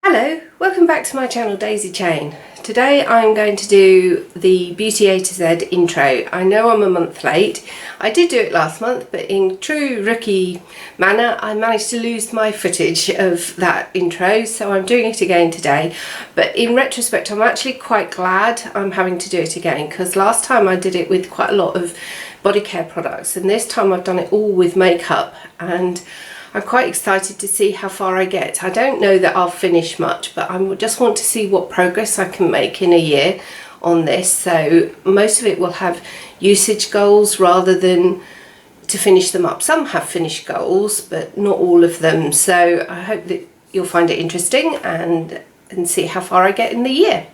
Hello, welcome back to my channel Daisy Chain. Today I'm going to do the Beauty A to Z intro. I know I'm a month late. I did do it last month, but in true rookie manner I managed to lose my footage of that intro, so I'm doing it again today. But in retrospect I'm actually quite glad I'm having to do it again, because last time I did it with quite a lot of body care products and this time I've done it all with makeup, and I'm quite excited to see how far I get. I don't know that I'll finish much, but I just want to see what progress I can make in a year on this. So most of it will have usage goals rather than to finish them up. Some have finished goals, but not all of them. So I hope that you'll find it interesting and see how far I get in the year.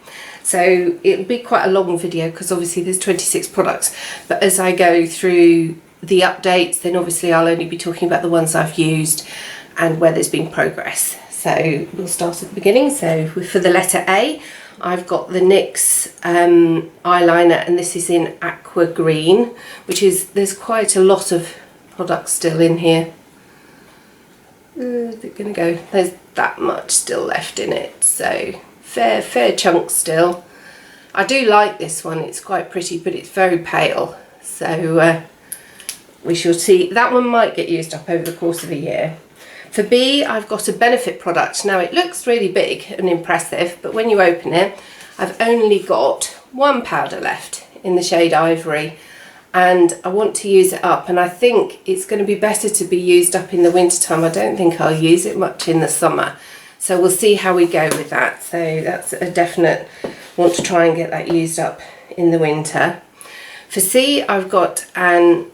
So it'll be quite a long video because obviously there's 26 products, but as I go through the updates, then obviously I'll only be talking about the ones I've used and where there's been progress. So we'll start at the beginning. So for the letter A, I've got the NYX eyeliner, and this is in aqua green, which is, there's quite a lot of products still in here. Is it gonna go? There's that much still left in it, so fair chunk still. I do like this one, it's quite pretty, but it's very pale, so we shall see. That one might get used up over the course of a year. For B, I've got a Benefit product. Now it looks really big and impressive, but when you open it, I've only got one powder left in the shade Ivory, and I want to use it up, and I think it's going to be better to be used up in the winter time. I don't think I'll use it much in the summer, so we'll see how we go with that. So that's a definite want to try and get that used up in the winter. For C, I've got an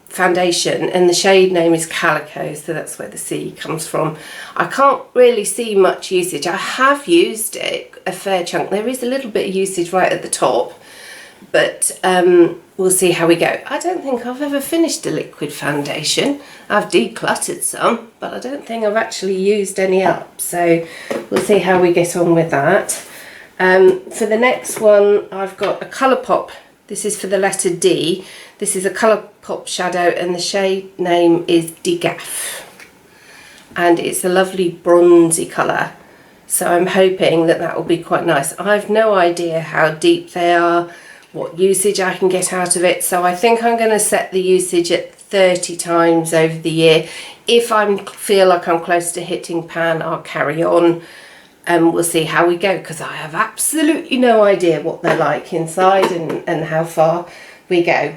foundation, and the shade name is Calico, so that's where the C comes from. I can't really see much usage. I have used it a fair chunk. There is a little bit of usage right at the top, but we'll see how we go. I don't think I've ever finished a liquid foundation. I've decluttered some, but I don't think I've actually used any up, so we'll see how we get on with that. For the next one, I've got a Colourpop. This is for the letter D. This is a Colourpop shadow, and the shade name is Degaff, and it's a lovely bronzy colour, so I'm hoping that that will be quite nice. I've no idea how deep they are, what usage I can get out of it, so I think I'm going to set the usage at 30 times over the year. If I feel like I'm close to hitting pan, I'll carry on, and we'll see how we go, because I have absolutely no idea what they're like inside and how far we go.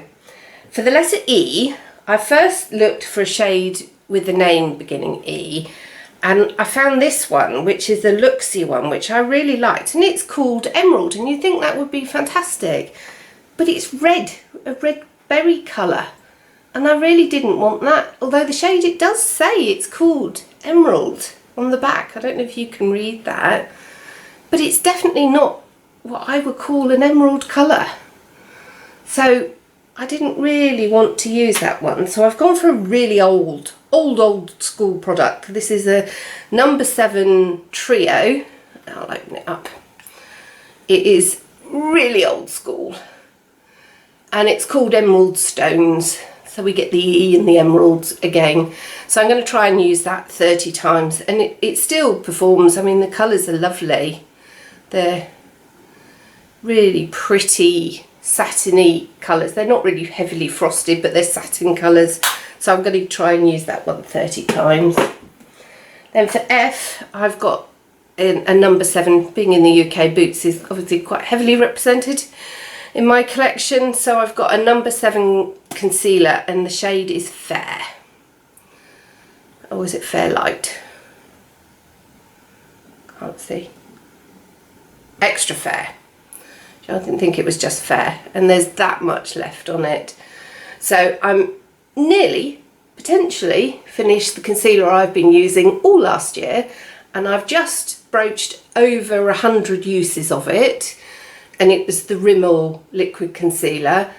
For the letter E, I first looked for a shade with the name beginning E, and I found this one, which is the Luxie one, which I really liked, and it's called Emerald, and you think that would be fantastic, but it's red, a red berry colour, and I really didn't want that, although the shade, it does say it's called Emerald on the back. I don't know if you can read that, but it's definitely not what I would call an emerald colour, so I didn't really want to use that one, so I've gone for a really old school product. This is a number 7 trio. I'll open it up. It is really old school, and it's called Emerald Stones, so we get the E and the emeralds again. So I'm going to try and use that 30 times, and it still performs. I mean, the colours are lovely. They're really pretty satiny colours. They're not really heavily frosted, but they're satin colours. So I'm going to try and use that one 30 times. Then for F, I've got a number 7. Being in the UK, Boots is obviously quite heavily represented in my collection. So I've got a number 7 concealer, and the shade is Fair. Or is it Fair Light? Can't see. Extra Fair. I didn't think it was just Fair, and there's that much left on it. So I'm nearly, potentially, finished the concealer I've been using all last year, and I've just broached over 100 uses of it, and it was the Rimmel liquid concealer.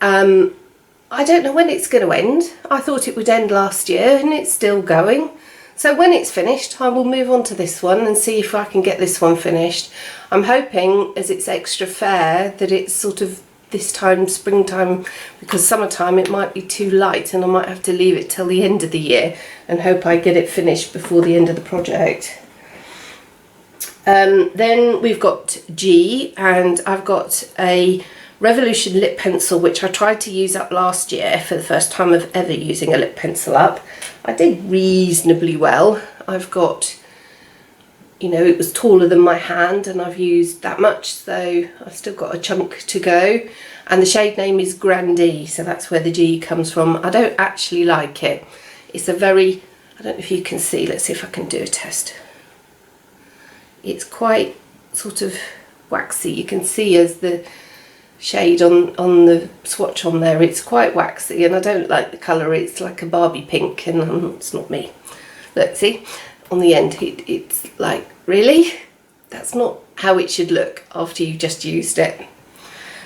I don't know when it's going to end. I thought it would end last year, and it's still going. So when it's finished, I will move on to this one and see if I can get this one finished. I'm hoping, as it's extra fair, that it's sort of this time, springtime, because summertime it might be too light and I might have to leave it till the end of the year and hope I get it finished before the end of the project. Then we've got G, and I've got a Revolution lip pencil, which I tried to use up last year for the first time of ever using a lip pencil up. I did reasonably well. I've got, you know, it was taller than my hand and I've used that much, so I've still got a chunk to go. And the shade name is Grandee, so that's where the G comes from. I don't actually like it. It's a very, I don't know if you can see, let's see if I can do a test. It's quite sort of waxy. You can see as the shade on the swatch on there, it's quite waxy, and I don't like the colour. It's like a Barbie pink, and it's not me. Let's see, on the end it's like, really? That's not how it should look after you've just used it.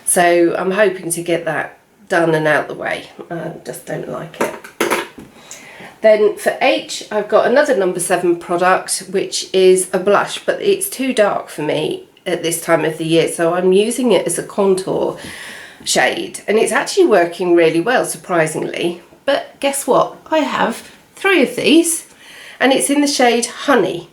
So I'm hoping to get that done and out the way. I just don't like it. Then for H, I've got another number 7 product, which is a blush, but it's too dark for me at this time of the year, so I'm using it as a contour shade, and it's actually working really well, surprisingly. But guess what? I have 3 of these, and it's in the shade Honey,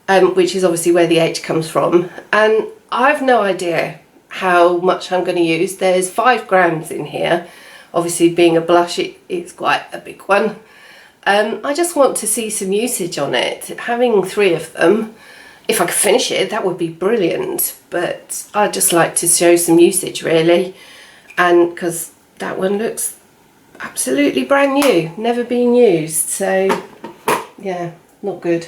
which is obviously where the H comes from, and I've no idea how much I'm going to use. There's 5 grams in here. Obviously, being a blush, it's quite a big one. I just want to see some usage on it. Having 3 of them, if I could finish it, that would be brilliant, but I'd just like to show some usage, really. And because that one looks absolutely brand new, never been used, so yeah, not good.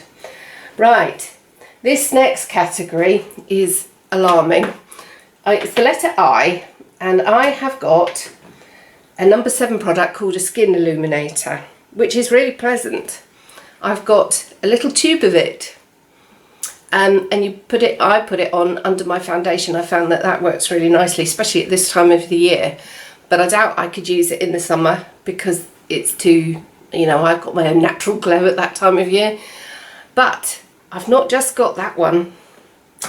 Right, this next category is alarming. It's the letter I, and I have got a number 7 product called a Skin Illuminator, which is really pleasant. I've got a little tube of it. And I put it on under my foundation. I found that works really nicely, especially at this time of the year. But I doubt I could use it in the summer because it's too, you know, I've got my own natural glow at that time of year. But I've not just got that one.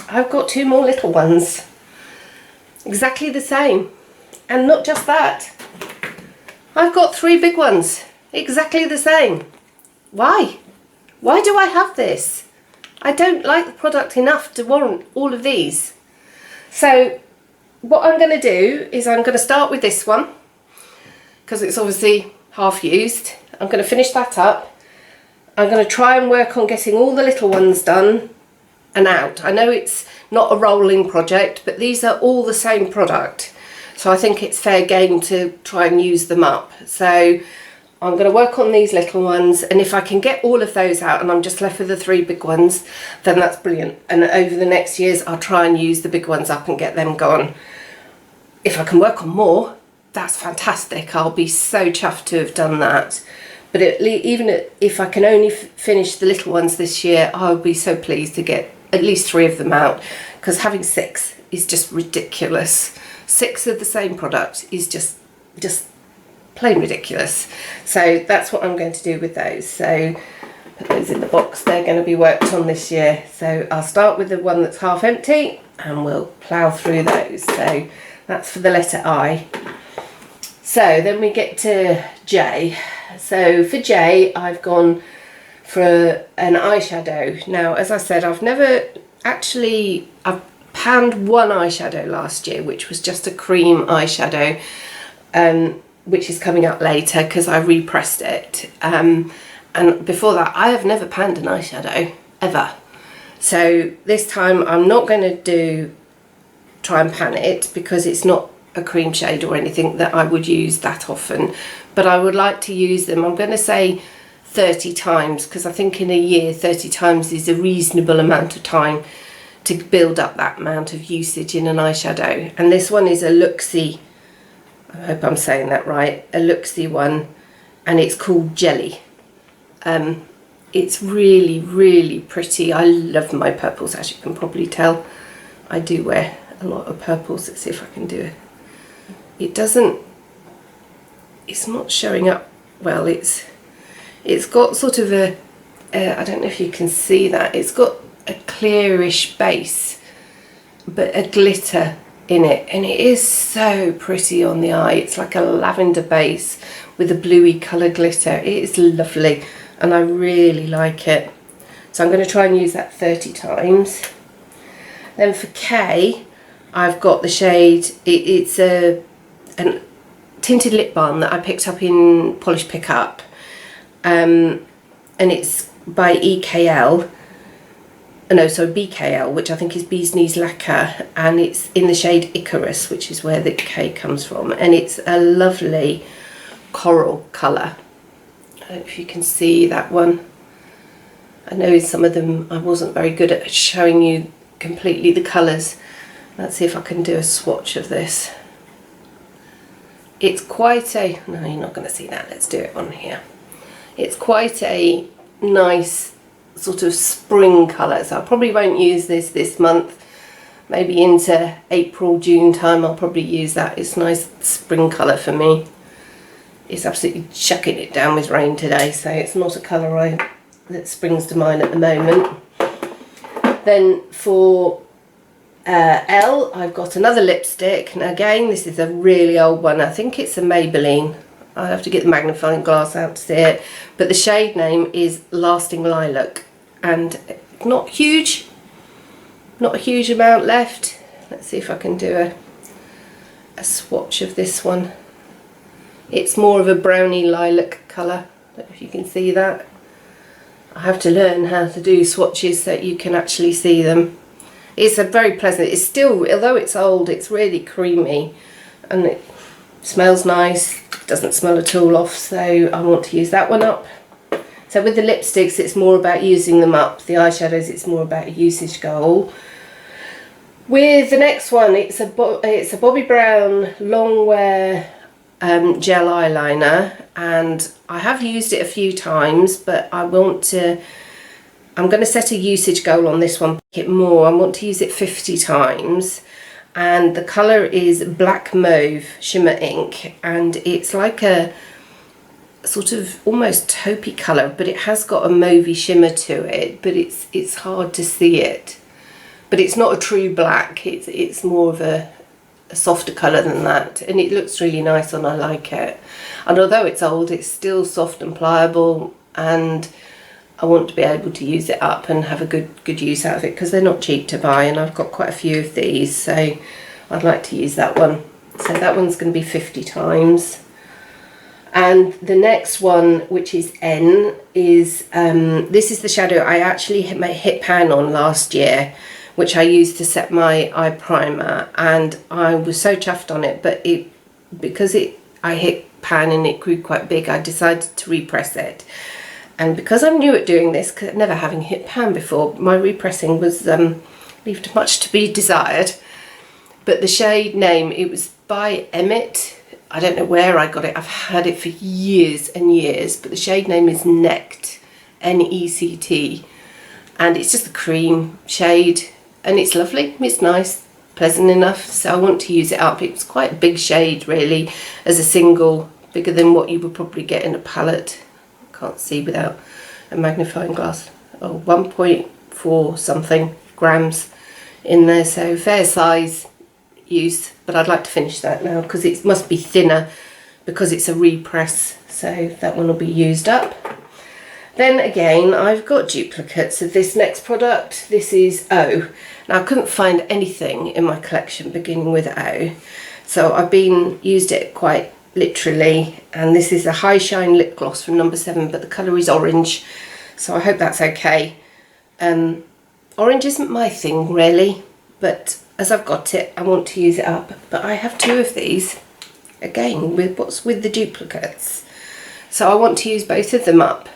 I've got 2 more little ones. Exactly the same. And not just that. I've got 3 big ones. Exactly the same. Why? Why do I have this? I don't like the product enough to warrant all of these. So what I'm going to do is I'm going to start with this one, because it's obviously half used. I'm going to finish that up. I'm going to try and work on getting all the little ones done and out. I know it's not a rolling project, but these are all the same product. So I think it's fair game to try and use them up. So I'm going to work on these little ones, and if I can get all of those out and I'm just left with the 3 big ones, then that's brilliant. And over the next years, I'll try and use the big ones up and get them gone. If I can work on more, that's fantastic. I'll be so chuffed to have done that. But even if I can only finish the little ones this year, I'll be so pleased to get at least 3 of them out, because having 6 is just ridiculous. 6 of the same product is just plain ridiculous. So that's what I'm going to do with those. So put those in the box. They're going to be worked on this year. So I'll start with the one that's half empty and we'll plough through those. So that's for the letter I. So then we get to J. So for J, I've gone for an eyeshadow. Now, as I said, I've panned one eyeshadow last year, which was just a cream eyeshadow, which is coming up later because I repressed it. And before that, I have never panned an eyeshadow, ever. So this time I'm not going to try and pan it, because it's not a cream shade or anything that I would use that often. But I would like to use them, I'm going to say 30 times, because I think in a year 30 times is a reasonable amount of time to build up that amount of usage in an eyeshadow. And this one is a Luxie, I hope I'm saying that right, a Luxie one, and it's called Jelly. It's really, really pretty. I love my purples, as you can probably tell. I do wear a lot of purples. Let's see if I can do it. It's not showing up well. It's got sort of I don't know if you can see that, it's got a clearish base but a glitter in it, and it is so pretty on the eye. It's like a lavender base with a bluey colour glitter. It is lovely and I really like it. So I'm going to try and use that 30 times. Then for K, I've got the shade, it's a tinted lip balm that I picked up in Polish Pickup, and it's by BKL, which I think is Bee's Knees Lacquer, and it's in the shade Icarus, which is where the K comes from, and it's a lovely coral colour. I don't know if you can see that one. I know some of them I wasn't very good at showing you completely the colours. Let's see if I can do a swatch of this. It's quite a, no, you're not going to see that, let's do it on here. It's quite a nice sort of spring colour, so I probably won't use this month. Maybe into April, June time I'll probably use that. It's a nice spring colour for me. It's absolutely chucking it down with rain today, so it's not a colour that springs to mind at the moment. Then for L, I've got another lipstick. Now again, this is a really old one. I think it's a Maybelline. I'll have to get the magnifying glass out to see it. But the shade name is Lasting Lilac. And not huge. Not a huge amount left. Let's see if I can do a swatch of this one. It's more of a browny lilac colour. I don't know if you can see that. I have to learn how to do swatches so that you can actually see them. It's a very pleasant, it's still, although it's old, it's really creamy and it smells nice, doesn't smell at all off, so I want to use that one up. So with the lipsticks it's more about using them up, the eyeshadows it's more about a usage goal. With the next one, it's a Bobbi Brown long wear gel eyeliner, and I have used it a few times, but I'm going to set a usage goal on this one, pick it more. I want to use it 50 times, and the colour is Black Mauve Shimmer Ink, and it's like a sort of almost taupey colour, but it has got a mauvey shimmer to it, but it's hard to see it. But it's not a true black, it's more of a softer colour than that, and it looks really nice and I like it. And although it's old, it's still soft and pliable, and I want to be able to use it up and have a good use out of it, because they're not cheap to buy, and I've got quite a few of these, so I'd like to use that one. So that one's going to be 50 times. And the next one, which is N, is this is the shadow I actually hit pan on last year, which I used to set my eye primer, and I was so chuffed on it, but because I hit pan and it grew quite big, I decided to repress it. And because I'm new at doing this, never having hit pan before, my repressing was left much to be desired. But the shade name, it was by Emmett. I don't know where I got it. I've had it for years and years, but the shade name is Nect, N-E-C-T, and it's just a cream shade, and it's lovely. It's nice, pleasant enough, so I want to use it up. It's quite a big shade really, as a single, bigger than what you would probably get in a palette. I can't see without a magnifying glass. Oh, 1.4 something grams in there, so fair size use, but I'd like to finish that now because it must be thinner because it's a repress, so that one will be used up. Then again, I've got duplicates of this next product. This is O. Now I couldn't find anything in my collection beginning with O, so I've used it quite literally, and this is a High Shine lip gloss from number 7, but the colour is orange, so I hope that's okay. Orange isn't my thing really, but as I've got it, I want to use it up. But I have 2 of these, again, with the duplicates. So I want to use both of them up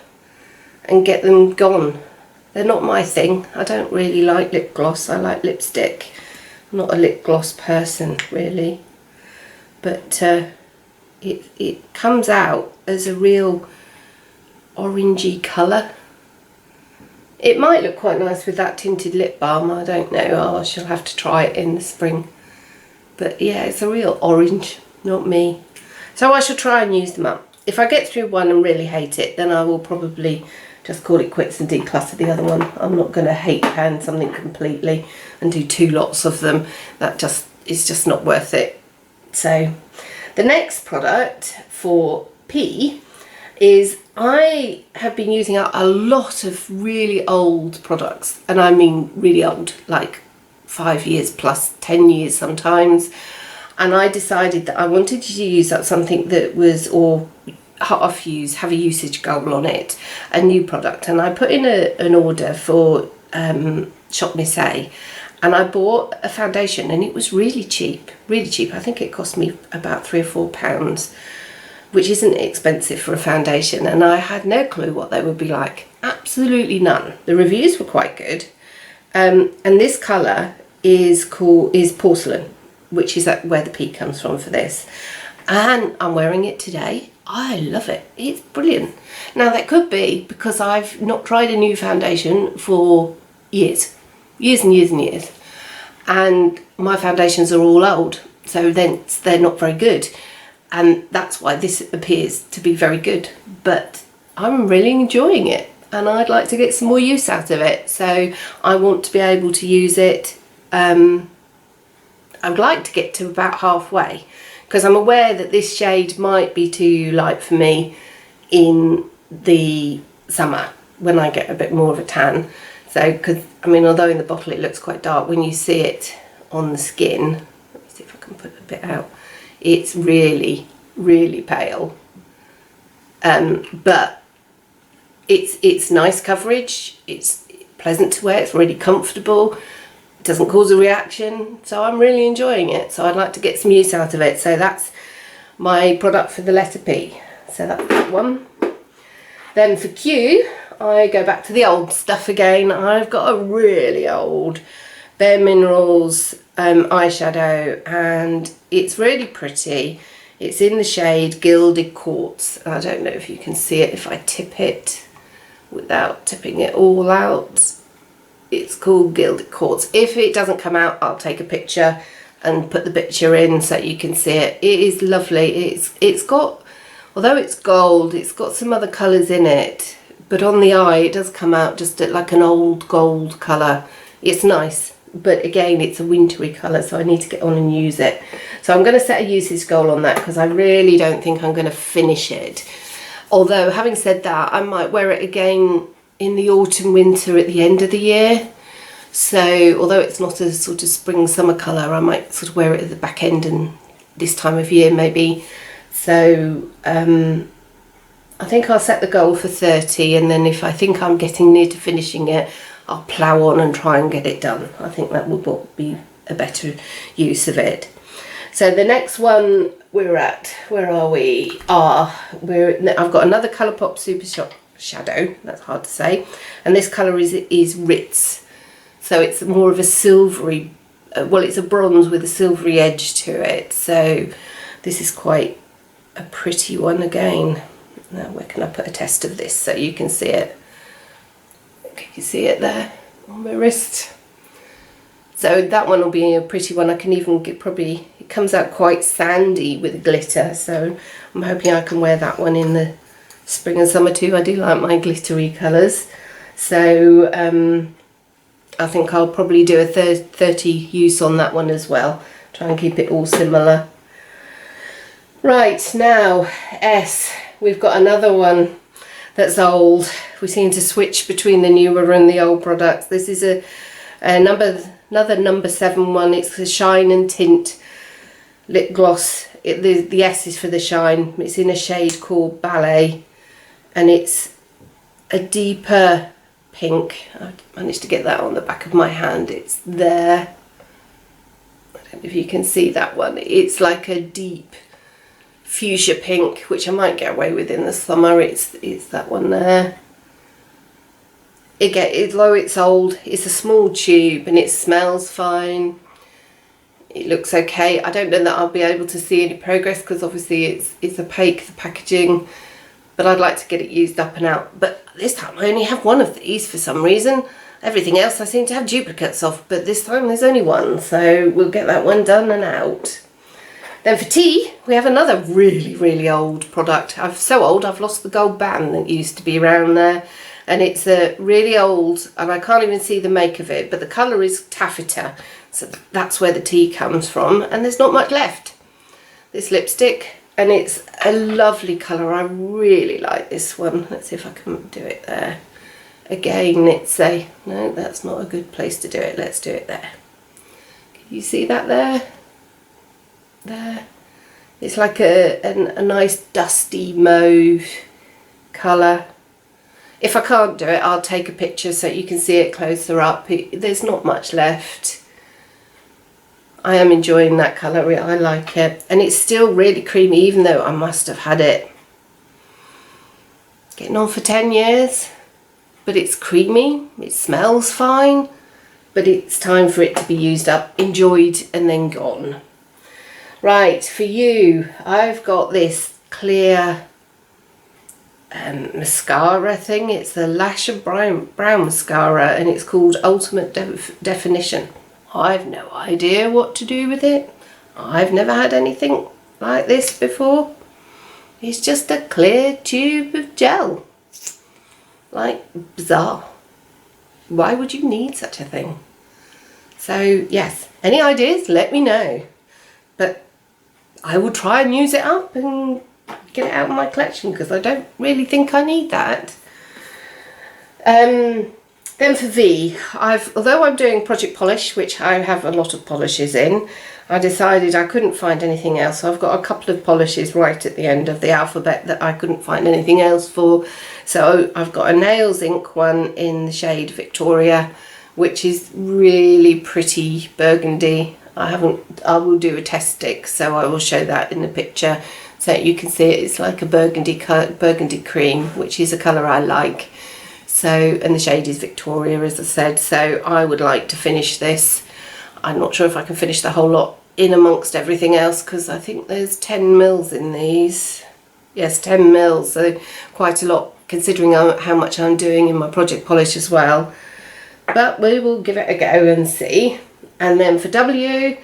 and get them gone. They're not my thing. I don't really like lip gloss. I like lipstick. I'm not a lip gloss person, really. But it comes out as a real orangey colour. It might look quite nice with that tinted lip balm, I don't know, I shall have to try it in the spring. But yeah, it's a real orange, not me. So I shall try and use them up. If I get through one and really hate it, then I will probably just call it quits and declutter the other one. I'm not going to hate pan something completely and do 2 lots of them. That is just not worth it. So the next product for P is, I have been using a lot of really old products, and I mean really old, like 5 years plus, 10 years sometimes. And I decided that I wanted to use up something that was, or half use, have a usage goal on it, a new product. And I put in an order for Shop Miss A, and I bought a foundation, and it was really cheap, really cheap. I think it cost me about £3 or £4, which isn't expensive for a foundation, and I had no clue what they would be like. Absolutely none. The reviews were quite good. And this colour is porcelain, which is where the P comes from for this. And I'm wearing it today. I love it. It's brilliant. Now that could be because I've not tried a new foundation for years and years and years. And my foundations are all old, so then they're not very good. And that's why this appears to be very good. But I'm really enjoying it, and I'd like to get some more use out of it. So I want to be able to use it. I would like to get to about halfway, because I'm aware that this shade might be too light for me in the summer when I get a bit more of a tan. So, because, I mean, although in the bottle it looks quite dark, when you see it on the skin, let me see if I can put a bit out, it's really, really pale. But it's nice coverage, it's pleasant to wear, it's really comfortable, it doesn't cause a reaction, so I'm really enjoying it. So I'd like to get some use out of it. So that's my product for the letter P. So that's that one. Then for Q, I go back to the old stuff again. I've got a really old Bare Minerals eyeshadow, and it's really pretty. It's in the shade Gilded Quartz. I don't know if you can see it if I tip it without tipping it all out. It's called Gilded Quartz. If it doesn't come out, I'll take a picture and put the picture in so you can see it. It is lovely. It's got, although it's gold, it's got some other colours in it, but on the eye it does come out just like an old gold colour. It's nice, but again it's a wintry colour, so I need to get on and use it. So I'm going to set a usage goal on that, because I really don't think I'm going to finish it. Although, having said that, I might wear it again in the autumn winter at the end of the year. So although it's not a sort of spring summer colour, I might sort of wear it at the back end and this time of year maybe. So I think I'll set the goal for 30, and then if I think I'm getting near to finishing it, I'll plough on and try and get it done. I think that would be a better use of it. So the next one we're at, where are we? I've got another Colourpop Super Shot Shadow, that's hard to say, and this colour is Ritz. So it's more of a silvery, well, it's a bronze with a silvery edge to it. So this is quite a pretty one again. Now where can I put a test of this so you can see it? Can you see it there on my wrist? So that one will be a pretty one. I can even get, probably, it comes out quite sandy with glitter, so I'm hoping I can wear that one in the spring and summer too. I do like my glittery colours. So I think I'll probably do a 30 use on that one as well. Try and keep it all similar. Right, now S. We've got another one that's old. We seem to switch between the newer and the old products. This is another number 7 one. It's the Shine and Tint lip gloss. The S is for the shine. It's in a shade called Ballet, and it's a deeper pink. I managed to get that on the back of my hand. It's there. I don't know if you can see that one. It's like a deep fuchsia pink, which I might get away with in the summer. It's that one there. Although it's old, it's a small tube and it smells fine. It looks okay. I don't know that I'll be able to see any progress because obviously it's opaque, the packaging, but I'd like to get it used up and out. But this time I only have one of these for some reason. Everything else I seem to have duplicates of, but this time there's only one, so we'll get that one done and out. Then for T, we have another really, really old product. So old I've lost the gold band that used to be around there. And it's a really old, and I can't even see the make of it, but the colour is taffeta. So that's where the T comes from, and there's not much left. This lipstick, and it's a lovely colour. I really like this one. Let's see if I can do it there. Again, it's no, that's not a good place to do it. Let's do it there. You see that there? There. It's like a nice dusty mauve colour. If I can't do it, I'll take a picture so you can see it closer up. There's not much left. I am enjoying that colour, I like it. And it's still really creamy, even though I must have had it getting on for 10 years. But it's creamy, it smells fine, but it's time for it to be used up, enjoyed, and then gone. Right, for you, I've got this clear mascara thing. It's the Lash and Brown mascara, and it's called Ultimate Definition. I've no idea what to do with it. I've never had anything like this before. It's just a clear tube of gel. Like, bizarre. Why would you need such a thing? So yes, any ideas, let me know. But I will try and use it up and get it out of my collection, because I don't really think I need that. Then for V, although I'm doing Project Polish, which I have a lot of polishes in, I decided I couldn't find anything else. So I've got a couple of polishes right at the end of the alphabet that I couldn't find anything else for. So I've got a Nails Ink one in the shade Victoria, which is really pretty burgundy. I will do a test stick, so I will show that in the picture so you can see it. It's like a burgundy cream, which is a colour I like. So, and the shade is Victoria, as I said. So I would like to finish this. I'm not sure if I can finish the whole lot in amongst everything else, because I think there's 10 mils in these. Yes, 10 mils, so quite a lot considering how much I'm doing in my Project Polish as well. But we will give it a go and see. And then for W,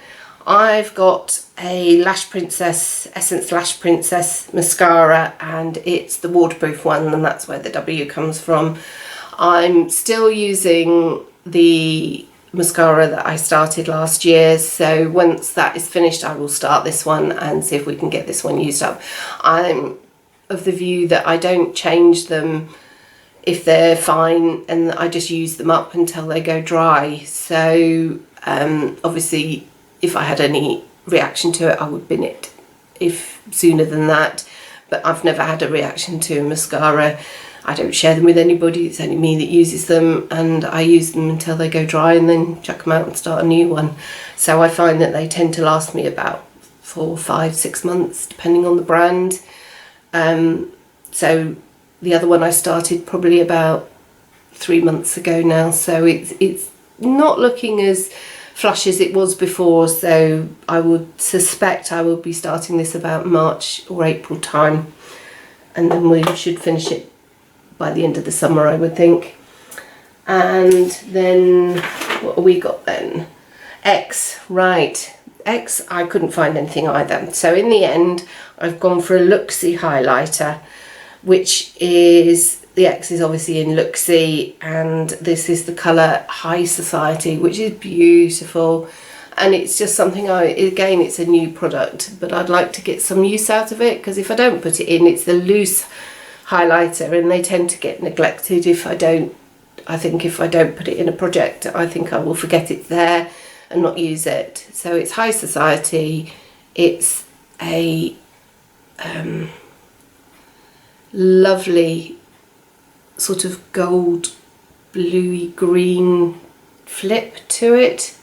I've got a Lash Princess, Essence Lash Princess mascara, and it's the waterproof one, and that's where the W comes from. I'm still using the mascara that I started last year, so once that is finished I will start this one and see if we can get this one used up. I'm of the view that I don't change them if they're fine, and I just use them up until they go dry. So obviously if I had any reaction to it I would bin it sooner than that, but I've never had a reaction to a mascara. I don't share them with anybody, it's only me that uses them, and I use them until they go dry and then chuck them out and start a new one. So I find that they tend to last me about 4, 5, 6 months depending on the brand. So the other one I started probably about 3 months ago now, so it's not looking as flush as it was before, so I would suspect I will be starting this about March or April time, and then we should finish it by the end of the summer, I would think. And then what have we got then? X, right. X, I couldn't find anything either. So in the end, I've gone for a Luxie highlighter, which is, the X is obviously in Luxie, and this is the colour High Society, which is beautiful. And it's just something again, it's a new product, but I'd like to get some use out of it, because if I don't put it in, it's the loose highlighter, and they tend to get neglected if I don't. I think if I don't put it in a project, I think I will forget it's there and not use it. So it's High Society. It's a lovely sort of gold bluey green flip to it.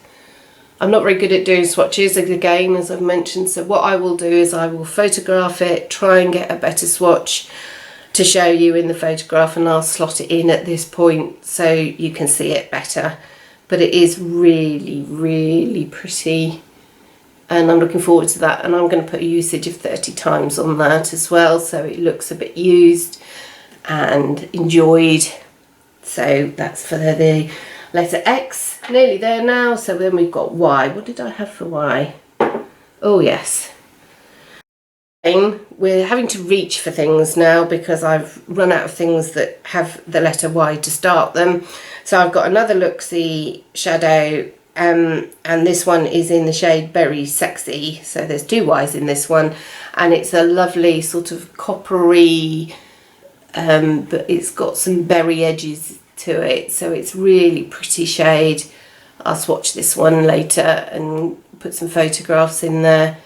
I'm not very good at doing swatches again, as I've mentioned, so what I will do is I will photograph it, try and get a better swatch to show you in the photograph, and I'll slot it in at this point so you can see it better. But it is really, really pretty, and I'm looking forward to that. And I'm going to put a usage of 30 times on that as well, so it looks a bit used and enjoyed. So that's for the letter X. Nearly there now. So then we've got Y. What did I have for Y? Oh yes. We're having to reach for things now because I've run out of things that have the letter Y to start them. So I've got another Luxie shadow, and this one is in the shade Berry Sexy. So there's 2 Ys in this one, and it's a lovely sort of coppery, but it's got some berry edges to it. So it's really pretty shade. I'll swatch this one later and put some photographs in there,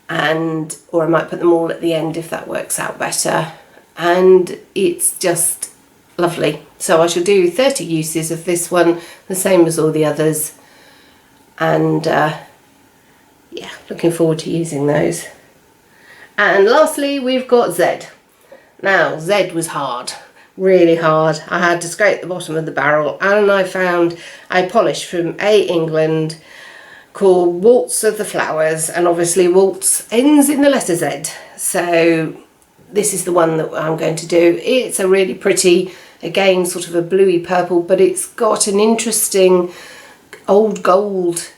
or I might put them all at the end if that works out better. And it's just lovely. So I shall do 30 uses of this one, the same as all the others, and yeah, looking forward to using those. And lastly, we've got Z. Now, Z was hard, really hard. I had to scrape the bottom of the barrel, and I found a polish from England called Waltz of the Flowers, and obviously waltz ends in the letter Z. So this is the one that I'm going to do. It's a really pretty, again, sort of a bluey purple, but it's got an interesting old gold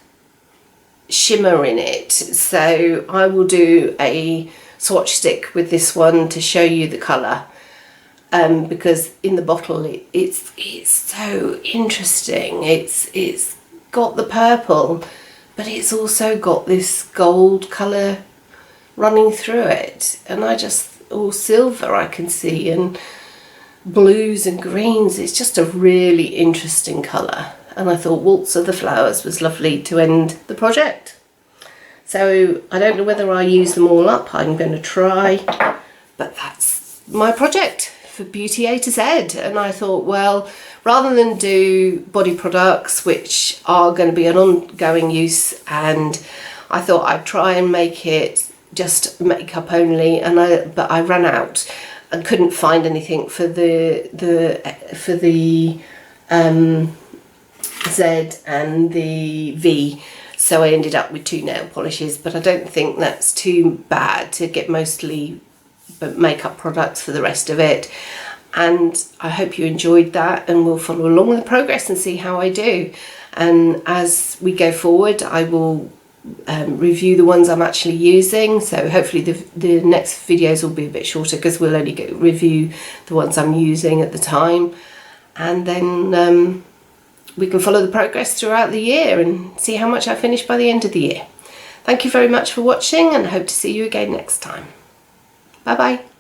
shimmer in it. So I will do a swatch stick with this one to show you the colour, because in the bottle it's so interesting. It's got the purple, but it's also got this gold colour running through it, and all silver I can see, and blues and greens. It's just a really interesting colour, and I thought Waltz of the Flowers was lovely to end the project. So I don't know whether I use them all up. I'm going to try, but that's my project for BeautyA-Z. And I thought, well, rather than do body products, which are going to be an ongoing use, and I thought I'd try and make it just makeup only, but I ran out and couldn't find anything for the Z and the V. So I ended up with 2 nail polishes, but I don't think that's too bad to get mostly makeup products for the rest of it. And I hope you enjoyed that, and we'll follow along with the progress and see how I do. And as we go forward, I will review the ones I'm actually using. So hopefully the next videos will be a bit shorter, because we'll only review the ones I'm using at the time. And then we can follow the progress throughout the year and see how much I finish by the end of the year. Thank you very much for watching, and I hope to see you again next time. Bye bye.